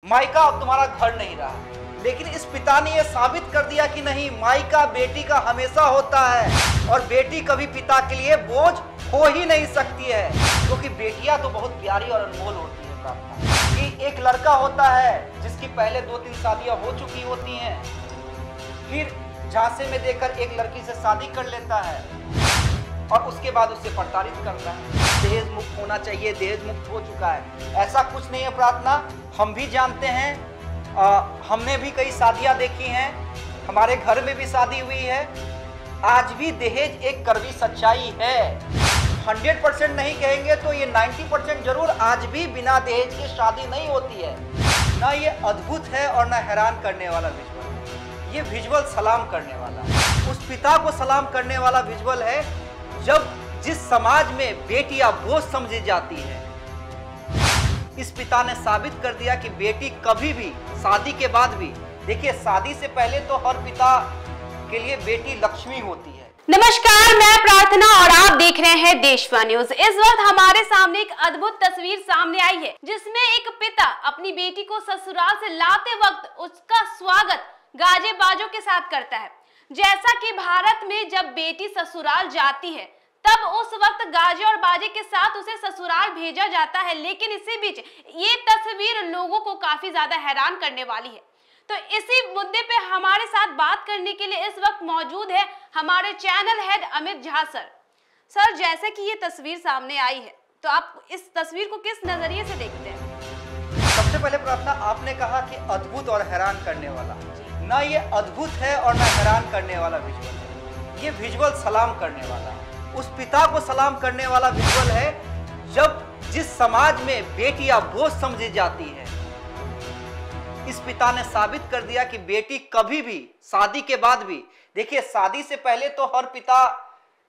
मायका अब तुम्हारा घर नहीं रहा, लेकिन इस पिता ने यह साबित कर दिया कि नहीं, मायका बेटी का हमेशा होता है और बेटी कभी पिता के लिए बोझ हो ही नहीं सकती है, क्योंकि बेटियां तो बहुत प्यारी और अनमोल होती है। प्रार्थना कि एक लड़का होता है जिसकी पहले 2-3 शादियां हो चुकी होती हैं, फिर झांसे में देकर एक लड़की से शादी कर लेता है और उसके बाद उससे प्रताड़ित करता है। दहेज मुक्त होना चाहिए, दहेज मुक्त हो चुका है, ऐसा कुछ नहीं है। प्रार्थना हम भी जानते हैं, हमने भी कई शादियां देखी हैं, हमारे घर में भी शादी हुई है। आज भी दहेज एक कड़वी सच्चाई है। 100% नहीं कहेंगे तो ये 90% जरूर आज भी बिना दहेज के शादी नहीं होती है। ना ये अद्भुत है और ना हैरान करने वाला विजुअल है, ये विजुअल सलाम करने वाला है, उस पिता को सलाम करने वाला विजुअल है जब जिस समाज में बेटियां बोझ समझी जाती है। इस पिता ने साबित कर दिया कि बेटी कभी भी, शादी के बाद भी, देखिए शादी से पहले तो हर पिता के लिए बेटी लक्ष्मी होती है। नमस्कार, मैं प्रार्थना और आप देख रहे हैं देशवा न्यूज। इस वक्त हमारे सामने एक अद्भुत तस्वीर सामने आई है, जिसमें एक पिता अपनी बेटी को ससुराल से लाते वक्त उसका स्वागत गाजे बाजों के साथ करता है। जैसा कि भारत में जब बेटी ससुराल जाती है तब उस वक्त गाजे और बाजे के साथ उसे ससुराल भेजा जाता है, लेकिन इसी बीच ये तस्वीर लोगों को काफी ज्यादा हैरान करने वाली है। तो इसी मुद्दे पे हमारे साथ बात करने के लिए इस वक्त मौजूद है हमारे channel head Amit Jha sir. Sir, जैसे कि ये तस्वीर सामने आई है, तो आप इस तस्वीर को किस नजरिए से देखते हैं? सबसे पहले प्रार्थना, आपने कहा कि अद्भुत और हैरान करने वाला, ना ये अद्भुत है और ना हैरान करने वाला विजुअल है, ये विजुअल सलाम करने वाला है, उस पिता को सलाम करने वाला विजुअल है जब जिस समाज में बेटियां बोझ समझी जाती है। इस पिता ने साबित कर दिया कि बेटी कभी भी, शादी के बाद भी, देखिए शादी से पहले तो हर पिता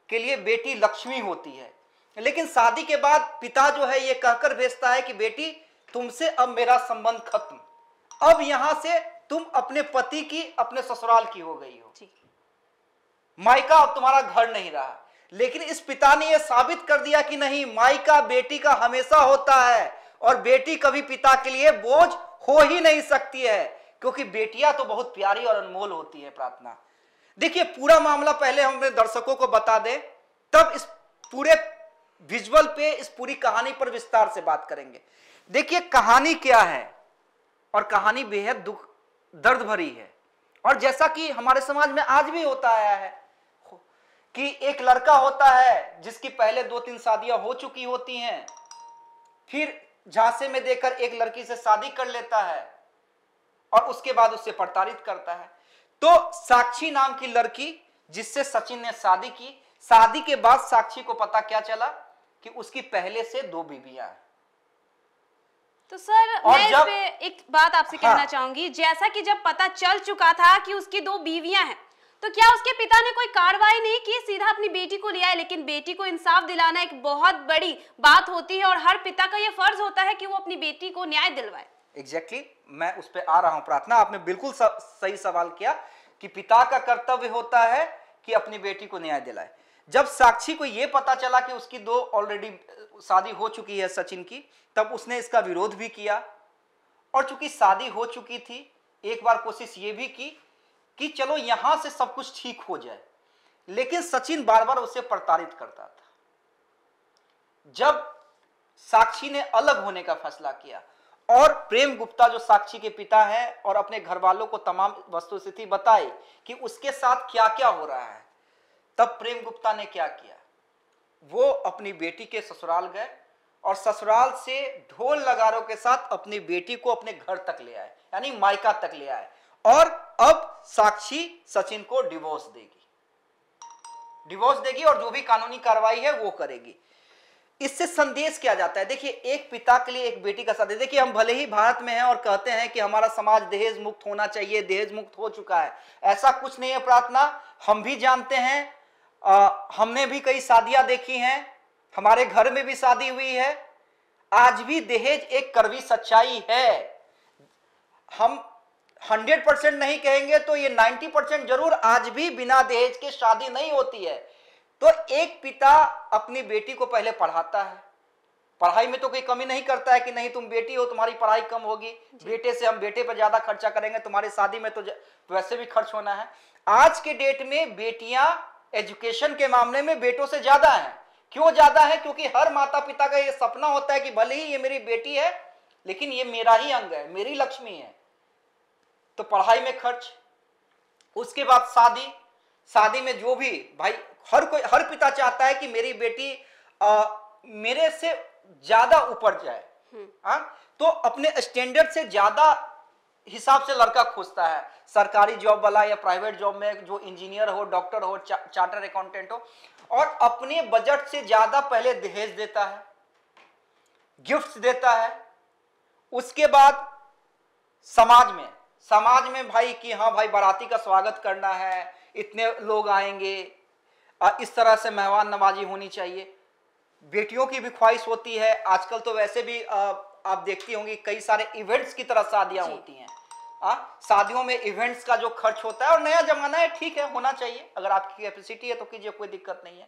के लिए बेटी लक्ष्मी होती है, लेकिन शादी के बाद पिता जो है ये कहकर भेजता है कि बेटी तुमसे अब मेरा संबंध खत्म, अब यहां से तुम अपने पति की, अपने ससुराल की हो गई हो, मायका अब तुम्हारा घर नहीं रहा। लेकिन इस पिता ने यह साबित कर दिया कि नहीं, मायका बेटी का हमेशा होता है और बेटी कभी पिता के लिए बोझ हो ही नहीं सकती है, क्योंकि बेटियां तो बहुत प्यारी और अनमोल होती है। प्रार्थना देखिए, पूरा मामला पहले हम अपने दर्शकों को बता दें, तब इस पूरे विजुअल पे, इस पूरी कहानी पर विस्तार से बात करेंगे। देखिए कहानी क्या है, और कहानी बेहद दर्द भरी है, और जैसा कि हमारे समाज में आज भी होता आया है कि एक लड़का होता है जिसकी पहले 2-3 शादियां हो चुकी होती हैं, फिर झांसे में देकर एक लड़की से शादी कर लेता है और उसके बाद उससे प्रताड़ित करता है। तो साक्षी नाम की लड़की जिससे सचिन ने शादी की, शादी के बाद साक्षी को पता क्या चला कि उसकी पहले से 2 बीवियां हैं। तो सर, मैं इस पे एक बात आपसे कहना चाहूंगी, जैसा कि जब पता चल चुका था कि उसकी 2 बीवियां हैं, तो क्या उसके पिता ने कोई कार्रवाई नहीं की, सीधा अपनी बेटी को ले आए? लेकिन बेटी को इंसाफ दिलाना एक बहुत बड़ी बात होती है और हर पिता का यह फर्ज होता है कि वो अपनी बेटी को न्याय दिलवाए। एग्जैक्टली, मैं उस पर आ रहा हूं। प्रार्थना, आपने बिल्कुल सही सवाल किया कि पिता का कर्तव्य होता है कि अपनी बेटी को न्याय दिलाए। जब साक्षी को यह पता चला कि उसकी 2 ऑलरेडी शादी हो चुकी है सचिन की, तब उसने इसका विरोध भी किया, और चूंकि शादी हो चुकी थी, एक बार कोशिश ये भी की कि चलो यहां से सब कुछ ठीक हो जाए, लेकिन सचिन बार बार उसे प्रताड़ित करता था। जब साक्षी ने अलग होने का फैसला किया और प्रेम गुप्ता जो साक्षी के पिता हैं और अपने घर वालों को तमाम वस्तुस्थिति बताई कि उसके साथ क्या क्या हो रहा है, तब प्रेम गुप्ता ने क्या किया, वो अपनी बेटी के ससुराल गए और ससुराल से ढोल नगारों के साथ अपनी बेटी को अपने घर तक ले आए, यानी मायका तक ले आए, और अब साक्षी सचिन को डिवोर्स देगी और जो भी कानूनी कार्रवाई है वो करेगी। इससे संदेश क्या जाता है? देखिए, एक पिता के लिए एक बेटी का साथ, देखिए हम भले ही भारत में हैं और कहते हैं कि हमारा समाज दहेज मुक्त होना चाहिए, दहेज मुक्त हो चुका है, ऐसा कुछ नहीं है। प्रार्थना हम भी जानते हैं, हमने भी कई शादियां देखी हैं, हमारे घर में भी शादी हुई है। आज भी दहेज एक कड़वी सच्चाई है। हम 100% नहीं कहेंगे तो ये 90% जरूर आज भी बिना दहेज के शादी नहीं होती है। तो एक पिता अपनी बेटी को पहले पढ़ाता है, पढ़ाई में तो कोई कमी नहीं करता है कि नहीं तुम बेटी हो तुम्हारी पढ़ाई कम होगी, बेटे से हम बेटे पर ज्यादा खर्चा करेंगे, तुम्हारी शादी में तो वैसे भी खर्च होना है। आज के डेट में बेटियां एजुकेशन के मामले में बेटों से ज्यादा हैं। क्यों ज्यादा है? क्योंकि हर माता पिता का ये सपना होता है कि भले ही ये मेरी बेटी है लेकिन ये मेरा ही अंग है, मेरी लक्ष्मी है। तो पढ़ाई में खर्च, उसके बाद शादी में जो भी भाई हर पिता चाहता है कि मेरी बेटी मेरे से ज्यादा ऊपर जाए। तो अपने स्टैंडर्ड से ज्यादा हिसाब से लड़का खोजता है, सरकारी जॉब वाला या प्राइवेट जॉब में जो इंजीनियर हो, डॉक्टर हो, चार्टर अकाउंटेंट हो, और अपने बजट से ज्यादा पहले दहेज देता है, गिफ्ट्स देता है। उसके बाद समाज में भाई कि हाँ भाई बाराती का स्वागत करना है, इतने लोग आएंगे, इस तरह से मेहमान नवाजी होनी चाहिए। बेटियों की भी ख्वाहिश होती है। आजकल तो वैसे भी आप देखती होंगी कई सारे इवेंट्स की तरह शादियां होती हैं। शादियों में इवेंट्स का जो खर्च होता है, और नया जमाना है, ठीक है होना चाहिए, अगर आपकी कैपेसिटी है तो कीजिए, कोई दिक्कत नहीं है।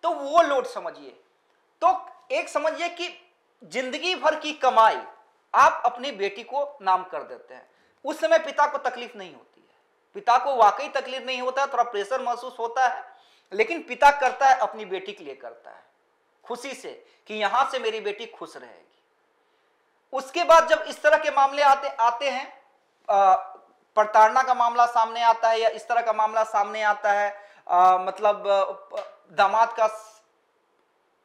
तो वो लोड समझिए। तो एक समझिए कि जिंदगी भर की कमाई आप अपनी बेटी को नाम कर देते हैं। उस समय पिता को तकलीफ नहीं होती है, पिता को वाकई तकलीफ नहीं होता है, थोड़ा प्रेशर महसूस होता है, लेकिन पिता करता है अपनी बेटी के लिए, करता है खुशी से कि यहां से मेरी बेटी खुश रहेगी। उसके बाद जब इस तरह के मामले आते हैं, प्रताड़ना का मामला सामने आता है या इस तरह का मामला सामने आता है, मतलब दामाद का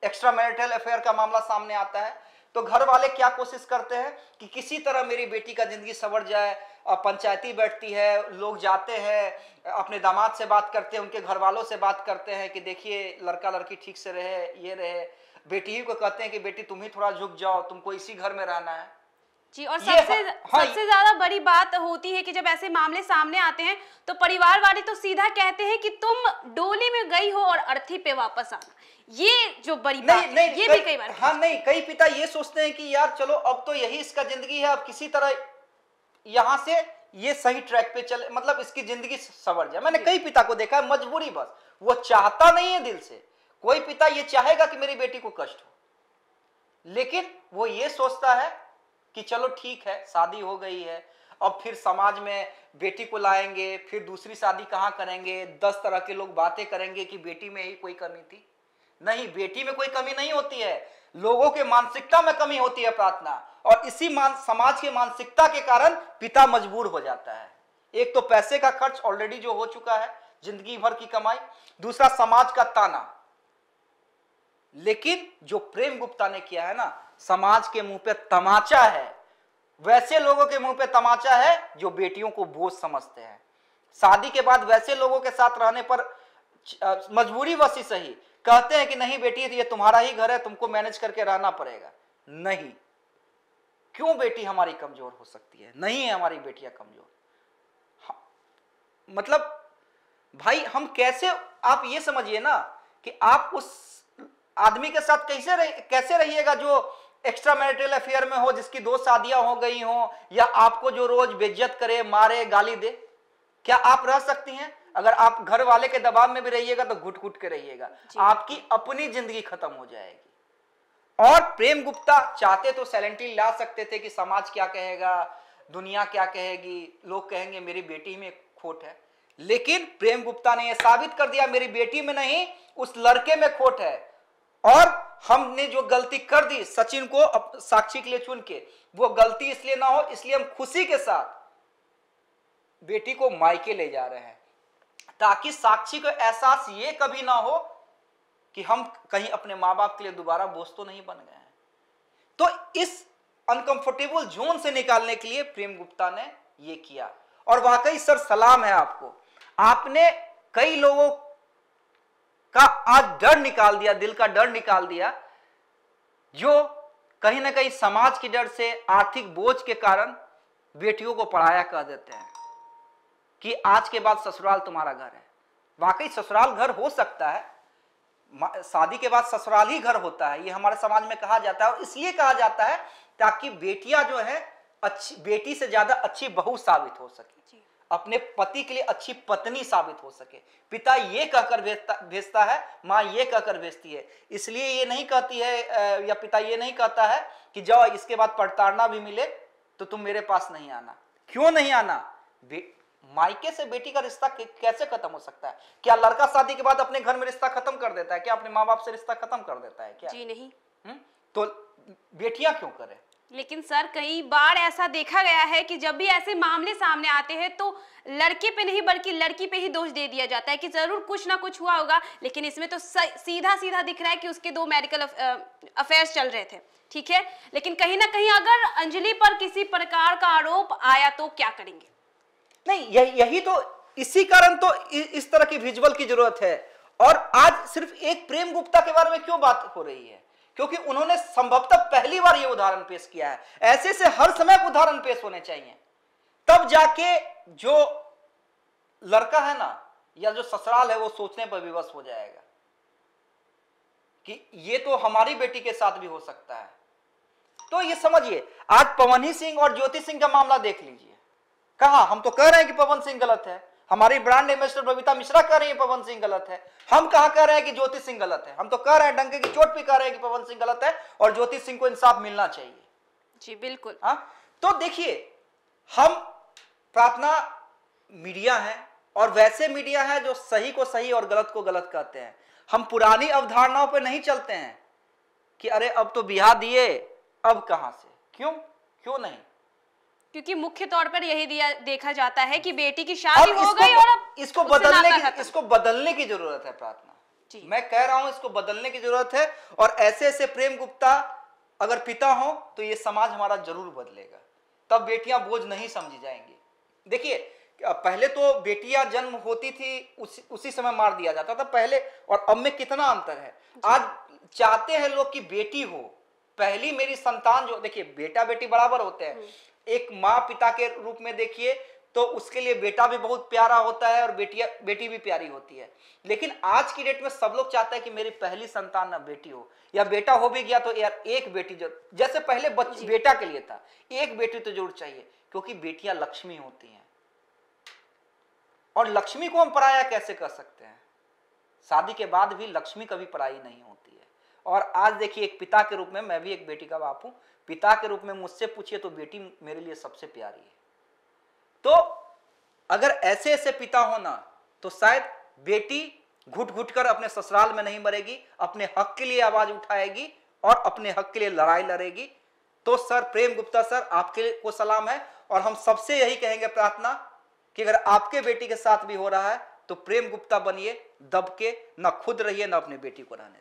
एक्स्ट्रा मैरिटल अफेयर का मामला सामने आता है, तो घर वाले क्या कोशिश करते हैं कि किसी तरह मेरी बेटी का जिंदगी संवर जाए। पंचायती बैठती है, लोग जाते हैं, अपने दामाद से बात करते हैं, उनके घर वालों से बात करते हैं कि देखिए लड़का लड़की ठीक से रहे, ये रहे। बेटी ही को कहते हैं कि बेटी तुम ही थोड़ा झुक जाओ, तुमको इसी घर में रहना है जी। और सबसे ज्यादा बड़ी बात होती है कि जब ऐसे मामले सामने आते हैं तो परिवार वाले तो सीधा कहते हैं कि तुम डोली में गई हो और अर्थी पे वापस आना। ये जो बड़ी बात है, ये भी कई बार कई पिता ये सोचते हैं कि यार चलो अब तो यही इसका जिंदगी है, अब किसी तरह यहां से ये सही ट्रैक पे चले, मतलब इसकी जिंदगी संवर जाए। मैंने कई पिता को देखा है, मजबूरी, बस वो चाहता नहीं है दिल से। कोई पिता ये चाहेगा कि मेरी बेटी को कष्ट हो, लेकिन वो ये सोचता है कि चलो ठीक है शादी हो गई है, अब फिर समाज में बेटी को लाएंगे, फिर दूसरी शादी कहां करेंगे, 10 तरह के लोग बातें करेंगे कि बेटी में ही कोई कमी थी। नहीं, बेटी में कोई कमी नहीं होती है, लोगों के मानसिकता में कमी होती है प्रार्थना। और इसी समाज के मानसिकता के कारण पिता मजबूर हो जाता है। एक तो पैसे का खर्च ऑलरेडी जो हो चुका है, जिंदगी भर की कमाई, दूसरा समाज का ताना। लेकिन जो प्रेम गुप्ता ने किया है ना, समाज के मुंह पे तमाचा है, वैसे लोगों के मुंह पे तमाचा है जो बेटियों को बोझ समझते हैं। शादी के बाद वैसे लोगों के साथ रहने पर मजबूरी वसी सही कहते हैं कि नहीं बेटी ये तुम्हारा ही घर है, तुमको मैनेज करके रहना पड़ेगा। नहीं, क्यों बेटी हमारी कमजोर हो सकती है? नहीं है हमारी बेटियां कमजोर। मतलब भाई हम कैसे, आप ये समझिए ना कि आप उस आदमी के साथ कैसे रहिएगा जो एक्स्ट्रा मैरिटल अफेयर में हो, जिसकी 2 शादियां हो गई हो, या आपको जो रोज बेइज्जत करे, मारे, गाली दे। क्या आप रह सकती हैं? अगर आप घर वाले के दबाव में भी रहिएगा तो घुट घुट के रहिएगा, आपकी अपनी जिंदगी खत्म हो जाएगी। और प्रेम गुप्ता चाहते तो साइलेंटली ला सकते थे कि समाज क्या कहेगा, दुनिया क्या कहेगी, लोग कहेंगे मेरी बेटी में खोट है। लेकिन प्रेम गुप्ता ने यह साबित कर दिया मेरी बेटी में नहीं, उस लड़के में खोट है। और हमने जो गलती कर दी सचिन को साक्षी के लिए चुन के, वो गलती इसलिए ना हो, इसलिए हम खुशी के साथ बेटी को मायके ले जा रहे हैं, ताकि साक्षी को एहसास ये कभी ना हो कि हम कहीं अपने माँ बाप के लिए दोबारा बोझ तो नहीं बन गए हैं। तो इस अनकंफर्टेबल जोन से निकालने के लिए प्रेम गुप्ता ने ये किया। और वाकई सर सलाम है आपको, आपने कई लोगों का आज डर निकाल दिया, दिल का डर निकाल दिया, जो कहीं ना कहीं समाज के डर से, आर्थिक बोझ के कारण बेटियों को पढ़ाया कर देते हैं कि आज के बाद ससुराल तुम्हारा घर है। वाकई ससुराल घर हो सकता है, शादी के बाद ससुराल ही घर होता है, ये हमारे समाज में कहा जाता है। और इसलिए कहा जाता है ताकि बेटियां जो है अच्छी, बेटी से ज्यादा अच्छी बहू साबित हो सके। अपने पति के लिए अच्छी पत्नी साबित हो सके। पिता ये कहकर भेजता है, माँ ये कहकर भेजती है। इसलिए ये नहीं कहती है या पिता ये नहीं कहता है कि जाओ इसके बाद प्रताड़ना भी मिले तो तुम मेरे पास नहीं आना। क्यों नहीं आना? मायके से बेटी का रिश्ता कैसे खत्म हो सकता है? क्या लड़का शादी के बाद अपने घर में रिश्ता खत्म कर देता है? क्या अपने माँ बाप से रिश्ता खत्म कर देता है? क्या? जी नहीं। तो बेटियां क्यों करें? लेकिन सर कई बार ऐसा देखा गया है कि जब भी ऐसे मामले सामने आते हैं तो लड़के पे नहीं बल्कि लड़की पे ही दोष दे दिया जाता है कि जरूर कुछ ना कुछ हुआ होगा। लेकिन इसमें तो सीधा सीधा दिख रहा है कि उसके 2 मेडिकल अफेयर्स चल रहे थे, ठीक है। लेकिन कहीं ना कहीं अगर अंजलि पर किसी प्रकार का आरोप आया तो क्या करेंगे? नहीं, यही तो, इसी कारण तो इस तरह की विजुअल की जरूरत है। और आज सिर्फ एक प्रेम गुप्ता के बारे में क्यों बात हो रही है? क्योंकि उन्होंने संभवतः पहली बार ये उदाहरण पेश किया है। ऐसे से हर समय उदाहरण पेश होने चाहिए, तब जाके जो लड़का है ना या जो ससुराल है वो सोचने पर विवश हो जाएगा कि ये तो हमारी बेटी के साथ भी हो सकता है। तो ये समझिए, आज पवन सिंह और ज्योति सिंह का मामला देख लीजिए। कहा, हम तो कह रहे हैं कि पवन सिंह गलत है, हमारी ब्रांड एम्बेसडर बबीता मिश्रा कह रही है पवन सिंह गलत है। हम कहां कह रहे हैं कि ज्योति सिंह गलत है? हम तो कह रहे हैं, डंके की चोट पे कह रहे हैं कि पवन सिंह गलत है और ज्योति सिंह को इंसाफ मिलना चाहिए। जी बिल्कुल। हाँ, तो देखिए, हम प्रार्थना मीडिया है और वैसे मीडिया है जो सही को सही और गलत को गलत कहते हैं। हम पुरानी अवधारणाओं पर नहीं चलते हैं कि अरे अब तो ब्याह दिए, अब कहां से, क्यों नहीं? क्योंकि मुख्य तौर पर यही देखा जाता है कि बेटी की शादी हो गई और अब इसको बदलने की जरूरत है प्रार्थना। मैं कह रहा हूं इसको बदलने की जरूरत है। और ऐसे ऐसे प्रेम गुप्ता अगर पिता हो तो ये समाज हमारा जरूर बदलेगा, तब बेटियां बोझ नहीं समझी जाएंगी। देखिए, पहले तो बेटियां जन्म होती थी उसी समय मार दिया जाता था पहले, और अब में कितना अंतर है। आज चाहते हैं लोग कि बेटी हो, पहली मेरी संतान जो, देखिए बेटा बेटी बराबर होते हैं। एक माँ पिता के रूप में देखिए तो उसके लिए बेटा भी बहुत प्यारा होता है और बेटी भी प्यारी होती है। लेकिन आज की डेट में सब लोग चाहते हैं कि मेरी पहली संतान ना बेटी हो, या बेटा हो भी गया तो यार एक बेटी जरूर, जैसे पहले बेटा के लिए था, एक बेटी तो जरूर चाहिए, क्योंकि बेटियां लक्ष्मी होती हैं। और लक्ष्मी को हम पराया कैसे कर सकते हैं? शादी के बाद भी लक्ष्मी कभी पराई नहीं होती है। और आज देखिए, एक पिता के रूप में, मैं भी एक बेटी का बाप हूं, पिता के रूप में मुझसे पूछिए तो बेटी मेरे लिए सबसे प्यारी है। तो अगर ऐसे ऐसे पिता होना तो शायद बेटी घुट घुट कर अपने ससुराल में नहीं मरेगी, अपने हक के लिए आवाज उठाएगी और अपने हक के लिए लड़ाई लड़ेगी। तो सर प्रेम गुप्ता सर, आपके को सलाम है। और हम सबसे यही कहेंगे प्रार्थना कि अगर आपके बेटी के साथ भी हो रहा है तो प्रेम गुप्ता बनिए, दब के न खुद रहिए न अपनी बेटी को रहने दीजिए।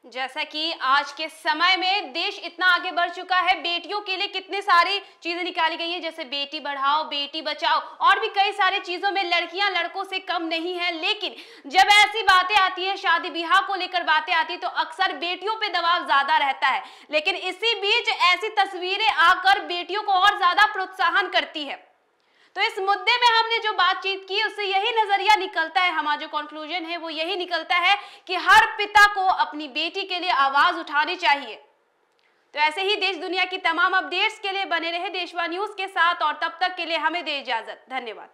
जैसा कि आज के समय में देश इतना आगे बढ़ चुका है, बेटियों के लिए कितनी सारी चीजें निकाली गई हैं, जैसे बेटी बढ़ाओ बेटी बचाओ और भी कई सारी चीजों में लड़कियां लड़कों से कम नहीं है। लेकिन जब ऐसी बातें आती है, शादी ब्याह को लेकर बातें आती है, तो अक्सर बेटियों पे दबाव ज्यादा रहता है। लेकिन इसी बीच ऐसी तस्वीरें आकर बेटियों को और ज्यादा प्रोत्साहन करती है। तो इस मुद्दे में हमने जो बातचीत की उससे यही नजरिया निकलता है, हमारा जो कंक्लूजन है वो यही निकलता है कि हर पिता को अपनी बेटी के लिए आवाज उठानी चाहिए। तो ऐसे ही देश दुनिया की तमाम अपडेट्स के लिए बने रहे देशवा न्यूज के साथ, और तब तक के लिए हमें दे इजाजत। धन्यवाद।